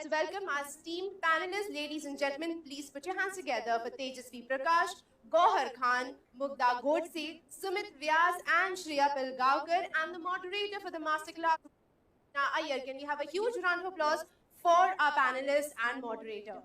to welcome our esteemed panelists. Ladies and gentlemen, please put your hands together for Tejasvi Prakash, Gohar Khan, Mugda Godse, Sumit Vyas, and Shreya Pilgaonkar, and the moderator for the masterclass, Meena Iyer. Can we have a huge round of applause for our panelists and moderator?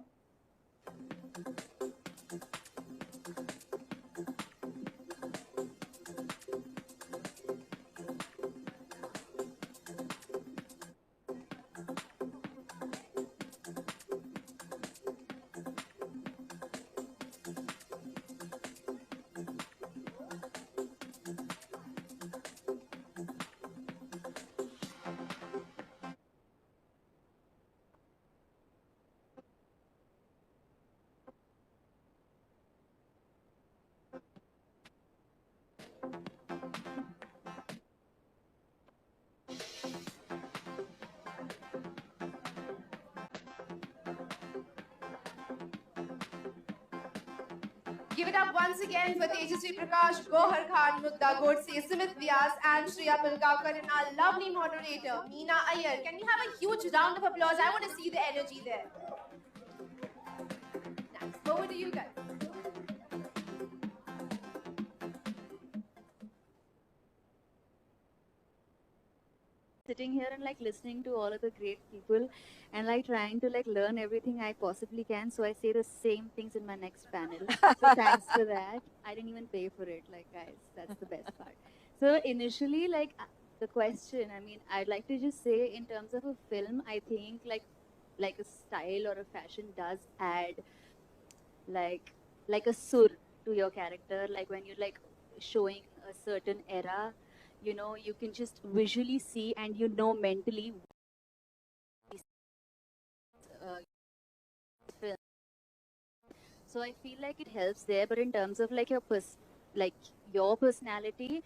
Give it up once again for Tejasvi Prakash, Gohar Khan, Mugda Godse, Sumit Vyas, and Shreya Pilgaonkar, and our lovely moderator, Meena Iyer. Can we have a huge round of applause? I want to see the energy there. Nice. Over to you guys. Sitting here and like listening to all of the great people and like trying to like learn everything I possibly can. So I say the same things in my next panel. So thanks for that. I didn't even pay for it, like guys. That's the best part. So initially, like the question, I mean, I'd like to just say in terms of a film, I think like a style or a fashion does add like a sur to your character. Like when you're like showing a certain era, you know, you can just visually see and you know mentally film. So I feel like it helps there. But in terms of like your personality,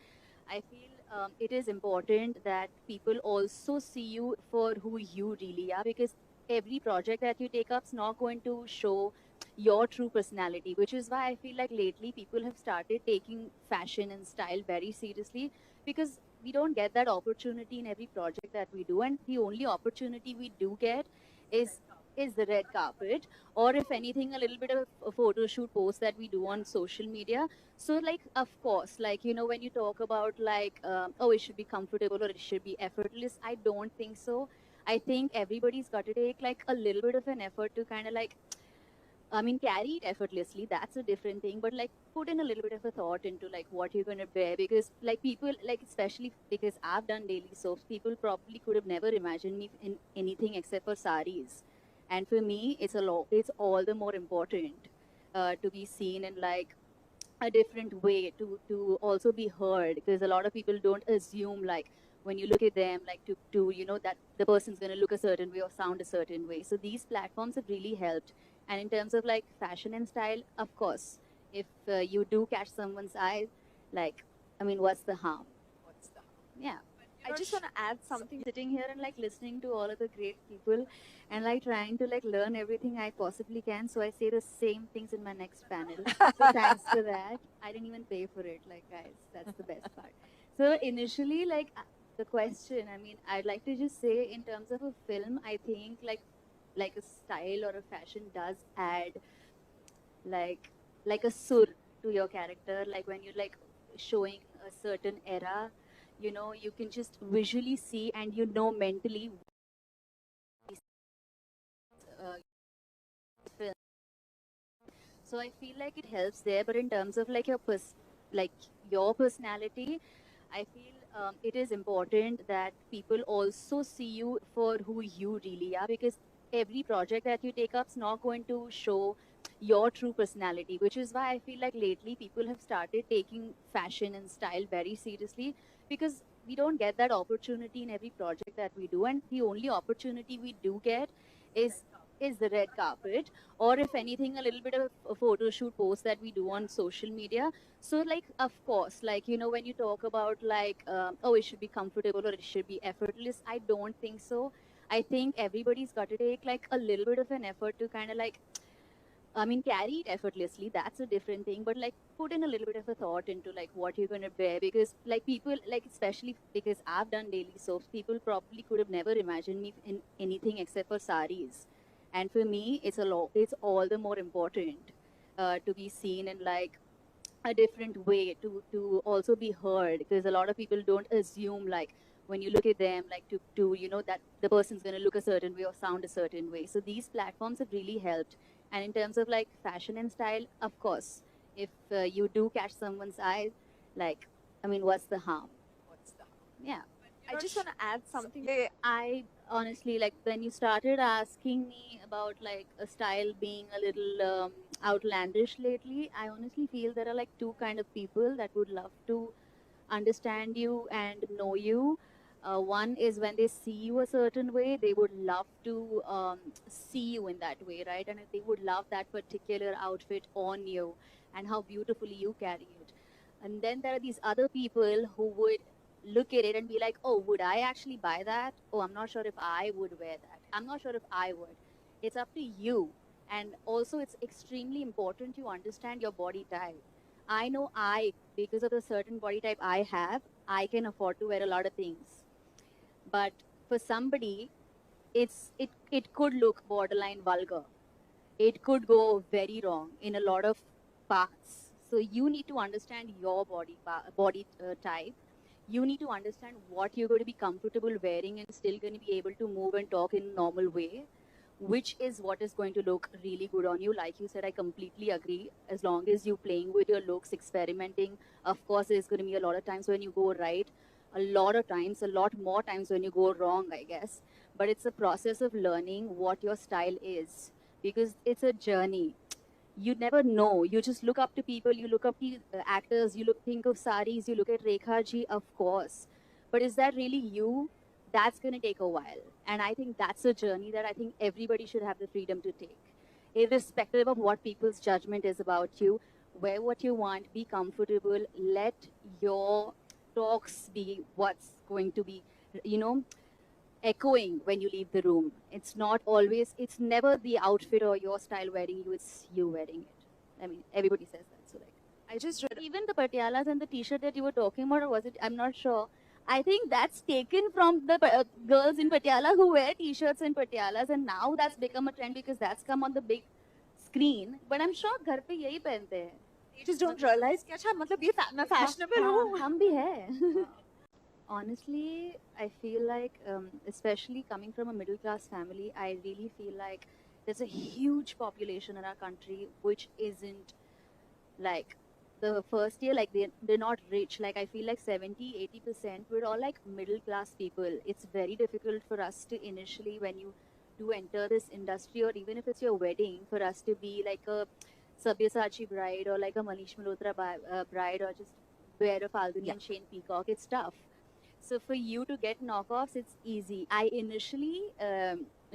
I feel it is important that people also see you for who you really are, because every project that you take up is not going to show your true personality, which is why I feel like lately people have started taking fashion and style very seriously, because we don't get that opportunity in every project that we do, and the only opportunity we do get is the red carpet, or if anything a little bit of a photo shoot post that we do on social media. So like of course, like, you know, when you talk about like oh, it should be comfortable or it should be effortless, I don't think so. I think everybody's got to take like a little bit of an effort to kind of like, I mean, carry it effortlessly, that's a different thing, but like put in a little bit of a thought into like what you're going to wear, because like people, like especially because I've done daily soaps, people probably could have never imagined me in anything except for saris. And for me, it's all the more important to be seen in like a different way, to also be heard, because a lot of people don't assume like when you look at them like to you know that the person's going to look a certain way or sound a certain way. So these platforms have really helped. And in terms of like fashion and style, of course, if you do catch someone's eye, like, I mean, what's the harm? Yeah. I just want to add something. Sitting here and like listening to all of the great people and like trying to like learn everything I possibly can. So I say the same things in my next panel. So thanks for that. I didn't even pay for it, like guys. That's the best part. So initially, like the question, I mean, I'd like to just say in terms of a film, I think like a style or a fashion does add like a sur to your character. Like when you're like showing a certain era, you know, you can just visually see and you know mentally film. So I feel like it helps there. But in terms of like your personality, I feel it is important that people also see you for who you really are, because every project that you take up is not going to show your true personality, which is why I feel like lately people have started taking fashion and style very seriously, because we don't get that opportunity in every project that we do, and the only opportunity we do get is the red carpet, or if anything a little bit of a photo shoot post that we do on social media. So like of course, like, you know, when you talk about like oh, it should be comfortable or it should be effortless, I don't think so. I think everybody's got to take like a little bit of an effort to kind of like, I mean, carry it effortlessly, that's a different thing, but like put in a little bit of a thought into like what you're going to wear, because like people, like especially because I've done daily soaps, people probably could have never imagined me in anything except for saris. And for me, it's all the more important to be seen in like a different way, to also be heard, because a lot of people don't assume like when you look at them like to that the person's going to look a certain way or sound a certain way. So these platforms have really helped. And in terms of like fashion and style, of course, if you do catch someone's eye, like, I mean, what's the harm? Yeah. I just want to add something. I honestly, like, when you started asking me about like a style being a little outlandish lately, I honestly feel there are like two kind of people that would love to understand you and know you. One is when they see you a certain way, they would love to see you in that way, right? And they would love that particular outfit on you and how beautifully you carry it. And then there are these other people who would look at it and be like, oh, would I actually buy that? Oh, I'm not sure if I would wear that. I'm not sure if I would. It's up to you. And also, it's extremely important to understand your body type. I know because of the certain body type I have, I can afford to wear a lot of things. But for somebody, it could look borderline vulgar. It could go very wrong in a lot of parts. So you need to understand your body type. You need to understand what you're going to be comfortable wearing and still going to be able to move and talk in a normal way, which is what is going to look really good on you. Like you said, I completely agree. As long as you're playing with your looks, experimenting, of course, there's going to be a lot of times when you go right, a lot more times when you go wrong, I guess. But it's a process of learning what your style is, because it's a journey. You never know. You just look up to people, you look up to actors, think of saris, you look at Rekha ji, of course. But is that really you? That's going to take a while. And I think that's a journey that I think everybody should have the freedom to take. Irrespective of what people's judgment is about you, wear what you want, be comfortable, let your talks be what's going to be, you know, echoing when you leave the room. It's never the outfit or your style wearing you, it's you wearing it. I mean, everybody says that. So, like, I just read. even the patialas and the t-shirt that you were talking about, or was it, I'm not sure. I think that's taken from the girls in Patiala who wear t-shirts and patialas, and now that's become a trend because that's come on the big screen. But I'm sure घर पे यही पहनते हैं. You just don't realize कि अच्छा मतलब ये मैं fashionable हूँ. हम भी हैं. Honestly, I feel like, especially coming from a middle class family, I really feel like there's a huge population in our country which isn't like the first year, like they're not rich. Like I feel like 70-80% we're all like middle class people. It's very difficult for us to initially, when you do enter this industry, or even if it's your wedding, for us to be like a Sabyasachi bride or like a Manish Malhotra bride, or just wear a Falguni and Shane Peacock. It's tough. So for you to get knockoffs, it's easy. I initially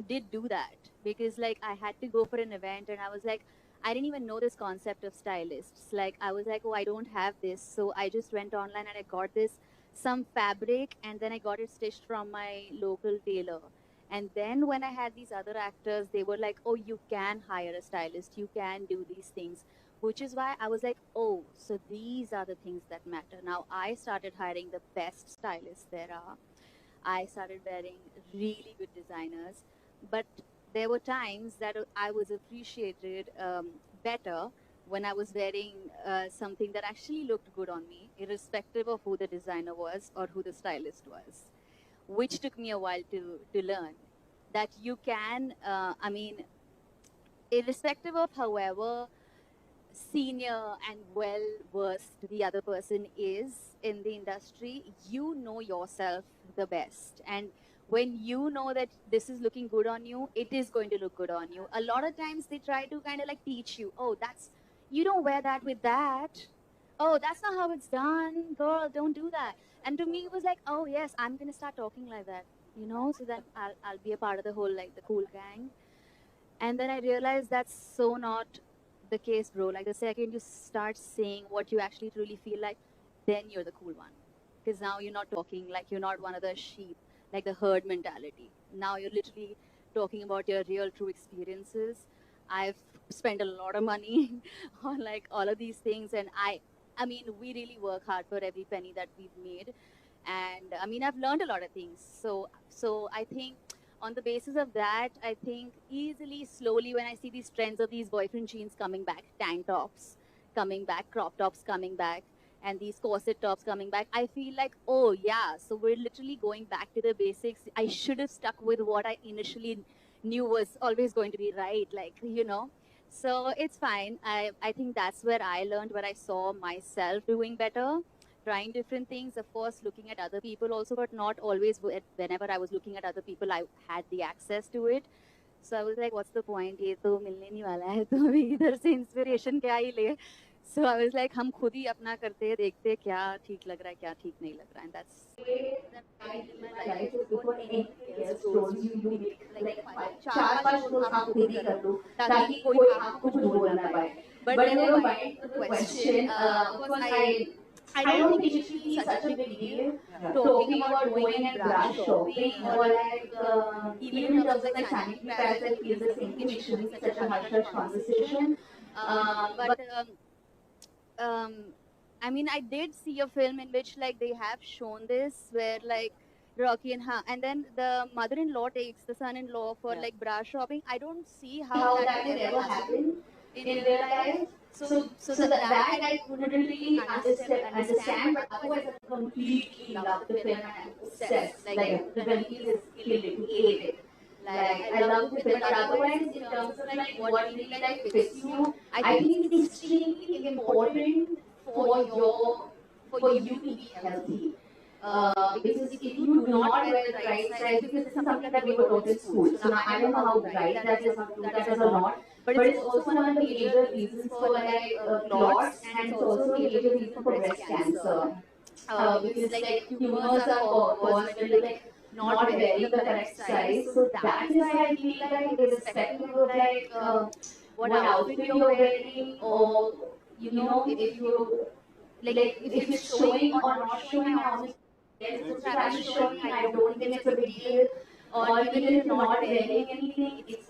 did do that because like I had to go for an event and I was like, I didn't even know this concept of stylists. Like I was like, oh, I don't have this. So I just went online and I got some fabric, and then I got it stitched from my local tailor. And then when I had these other actors, they were like, oh, you can hire a stylist. You can do these things. Which is why I was like, oh, so these are the things that matter. Now I started hiring the best stylists there are. I started wearing really good designers. But there were times that I was appreciated better when I was wearing something that actually looked good on me, irrespective of who the designer was or who the stylist was, which took me a while to learn. That you can, I mean, irrespective of however senior and well versed the other person is in the industry, you know yourself the best. And when you know that this is looking good on you, it is going to look good on you. A lot of times they try to kind of like teach you, oh, you don't wear that with that. Oh, that's not how it's done. Girl, don't do that. And to me, it was like, oh, yes, I'm going to start talking like that, so that I'll be a part of the whole, like, the cool gang. And then I realized that's so not the case, bro. Like the second you start saying what you actually truly feel like, then you're the cool one. Because now you're not talking like you're not one of the sheep, like the herd mentality. Now you're literally talking about your real true experiences. I've spent a lot of money on like all of these things, and I mean, we really work hard for every penny that we've made. And I mean, I've learned a lot of things. So I think on the basis of that, I think easily, slowly, when I see these trends of these boyfriend jeans coming back, tank tops coming back, crop tops coming back, and these corset tops coming back, I feel like, oh yeah, so we're literally going back to the basics. I should have stuck with what I initially knew was always going to be right, like, you know. So it's fine. I think that's where I learned, where I saw myself doing better, trying different things, of course, looking at other people also, but not always. Whenever I was looking at other people, I had the access to it. So I was like, what's the point? ये तो मिलने नहीं वाला है, तो अभी इधर से inspiration क्या ही ले? So I was like, हम खुद ही अपना करते हैं, देखते हैं क्या ठीक लग रहा है, क्या ठीक नहीं लग रहा है, and that's. चार-पांच रोज आप खुद ही कर लो ताकि कोई आपको कुछ बोल ना पाए. But then they were buying the question, because I don't think it should be such a big deal talking about going and brush shopping or like even in terms of like sanitary pads, I feel the same thing. It should be such a hush-hush conversation. I mean, I did see a film in which like they have shown this where like Rocky and then the mother-in-law takes the son-in-law for like bra shopping. I don't see how that could ever happen in real life. So that I couldn't really understand, but otherwise I completely loved the film and I'm obsessed. Like the Vanille is killed it, ate it. Like I love the film, but otherwise in terms of like what really like fits you, I think it's extremely important for you to be healthy. Because if you do not wear the right size, because this is something that we were taught in school. So now I don't know how right that is or not. But it's also one of the major reasons for like clots, and it's also a major reason for breast cancer. Because like tumors are caused when like not wearing the correct size. So that is why I feel like irrespective of like what outfit you're wearing, or you know, if you like if it's showing or not showing, how it's showing, I don't think it's a big deal. Or even if you're not wearing anything, it's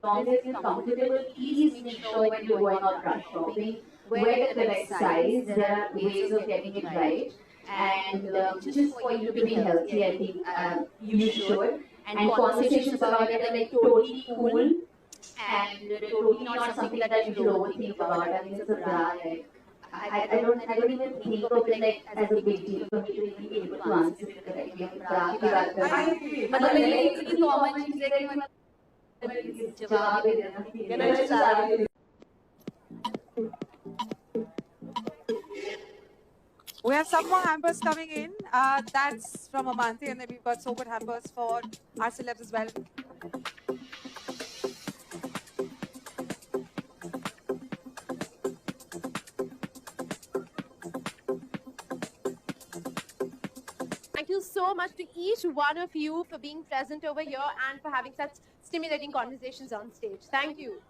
as long as you're comfortable, please make sure when you're going out brush shopping, wear the correct size. There are ways of getting it right. And just for you to be healthy, I think you should. And conversations about it are like totally cool and totally not something that you should overthink about. I mean, it's a bra, like, I don't even think of it like as a big deal for me to even be able to answer it correctly. I agree. मतलब ये इतनी common चीज़ है कि जवाब ही देना. We have some more hampers coming in. That's from Amanti, and then we've got so good hampers for our celebs as well. Thank you so much to each one of you for being present over here and for having such stimulating conversations on stage. Thank you.